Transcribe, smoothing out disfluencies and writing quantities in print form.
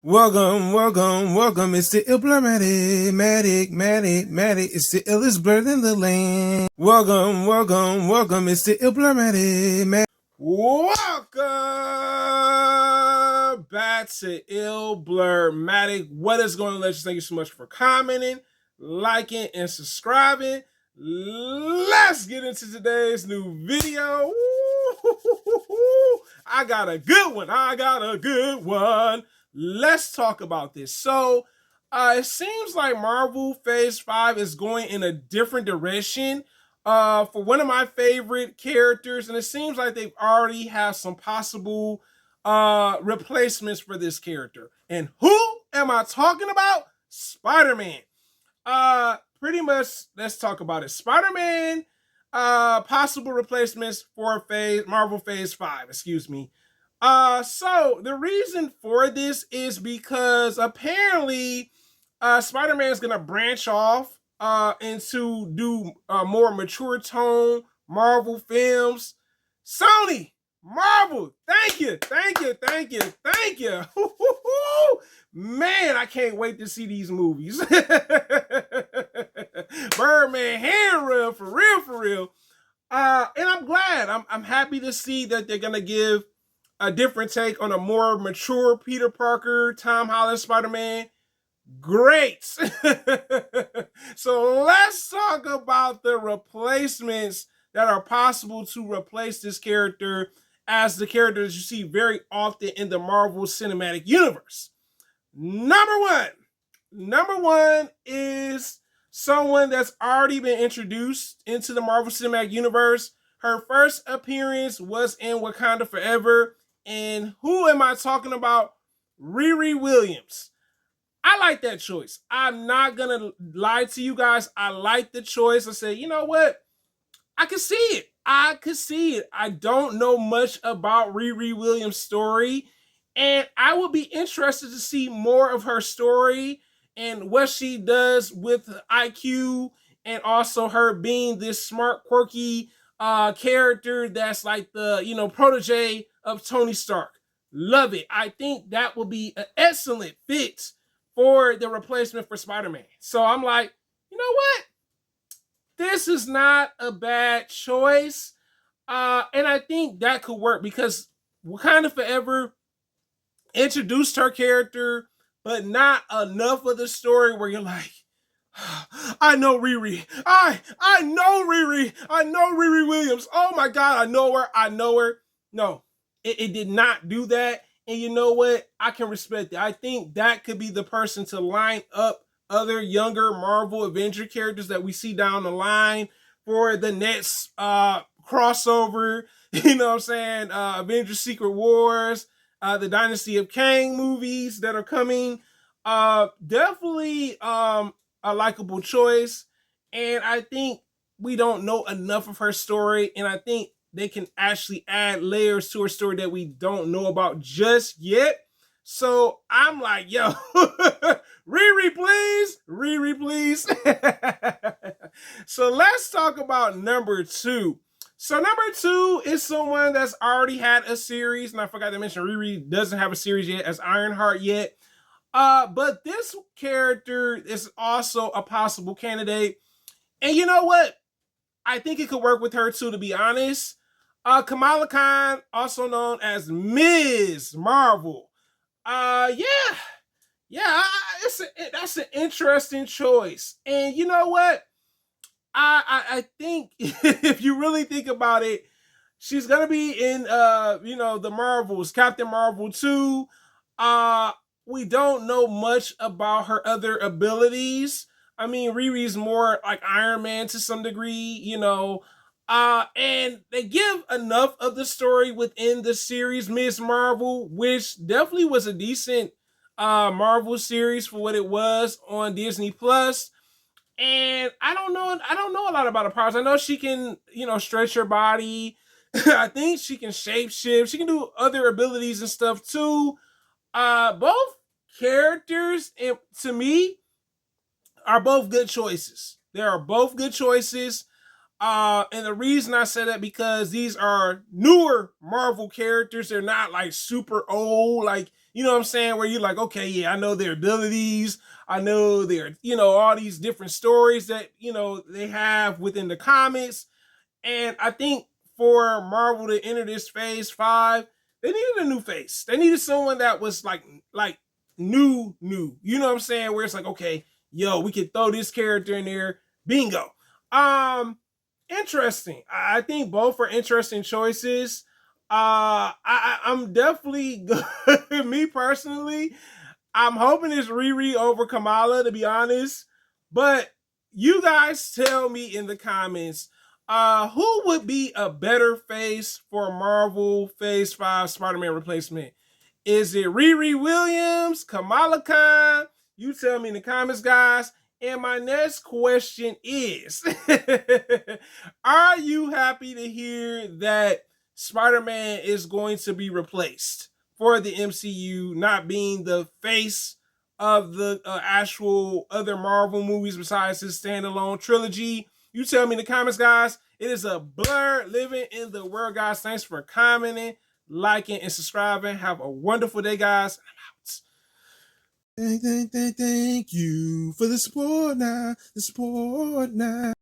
Welcome. It's the Matic. It's the illest bird in the land. Welcome. It's the Matic. Welcome back to Matic. What is going on, legends? Thank you so much for commenting, liking, and subscribing. Let's get into today's new video. I got a good one. Let's talk about this. So, it seems like Marvel Phase 5 is going in a different direction for one of my favorite characters, and it seems like they've already have some possible replacements for this character. And who am I talking about? Spider-Man. Pretty much, let's talk about it. Spider-Man, possible replacements for Marvel Phase 5, excuse me. So the reason for this is because apparently Spider-Man is gonna branch off into do more mature tone Marvel films. Sony, Marvel, thank you. Man, I can't wait to see these movies. Birdman hand run for real. And I'm glad. I'm happy to see that they're gonna give a different take on a more mature Peter Parker, Tom Holland Spider-Man. Great. So let's talk about the replacements that are possible to replace this character as the characters you see very often in the Marvel Cinematic Universe. Number one is someone that's already been introduced into the Marvel Cinematic Universe. Her first appearance was in Wakanda Forever. And who am I talking about? Riri Williams. I like that choice. I'm not going to lie to you guys. I like the choice. I said, you know what? I can see it. I don't know much about Riri Williams' story. And I would be interested to see more of her story and what she does with IQ, and also her being this smart, quirky character that's like the protege of Tony Stark. Love it. I think that will be an excellent fit for the replacement for Spider-Man. So I'm like, you know what? This is not a bad choice. And I think that could work because Wakanda Forever introduced her character, but not enough of the story where you're like, I know Riri. I know Riri. I know Riri Williams. Oh my God, I know her. No, it did not do that. And you know what? I can respect it. I think that could be the person to line up other younger Marvel Avenger characters that we see down the line for the next crossover. You know what I'm saying? Avengers Secret Wars, the Dynasty of Kang movies that are coming. Definitely a likable choice. And I think we don't know enough of her story. And I think they can actually add layers to her story that we don't know about just yet. So I'm like, yo, Riri, please. So let's talk about number two. So number two is someone that's already had a series. And I forgot to mention Riri doesn't have a series yet as Ironheart yet. But this character is also a possible candidate. And you know what? I think it could work with her too, to be honest. Kamala Khan, also known as Ms. Marvel. That's an interesting choice. And you know what? I think if you really think about it, she's gonna be in the Marvels, Captain Marvel 2. We don't know much about her other abilities. I mean, Riri's more like Iron Man to some degree, and they give enough of the story within the series Ms. Marvel, which definitely was a decent Marvel series for what it was on Disney Plus. And I don't know a lot about her powers. I know she can, stretch her body. I think she can shapeshift. She can do other abilities and stuff too. Both characters, to me, are both good choices. They are both good choices. And the reason I say that because these are newer Marvel characters. They're not like super old. Like You know what I'm saying? Where you're like, okay, yeah, I know their abilities. I know their, all these different stories that, they have within the comics. And I think for Marvel to enter this phase 5, they needed a new face. They needed someone that was like new. You know what I'm saying? Where it's like, okay, yo, we could throw this character in there. Bingo. Um, Interesting. I think both are interesting choices. I'm definitely me personally. I'm hoping it's Riri over Kamala, to be honest. But you guys tell me in the comments, who would be a better face for Marvel Phase 5 Spider-Man replacement? Is it Riri Williams, Kamala Khan? You tell me in the comments, guys. And my next question is, are you happy to hear that Spider-Man is going to be replaced for the MCU, not being the face of the actual other Marvel movies besides his standalone trilogy? You tell me in the comments, guys. It is a blur living in the world, guys. Thanks for commenting, liking, and subscribing. Have a wonderful day, guys. I'm out. Thank you for the support now.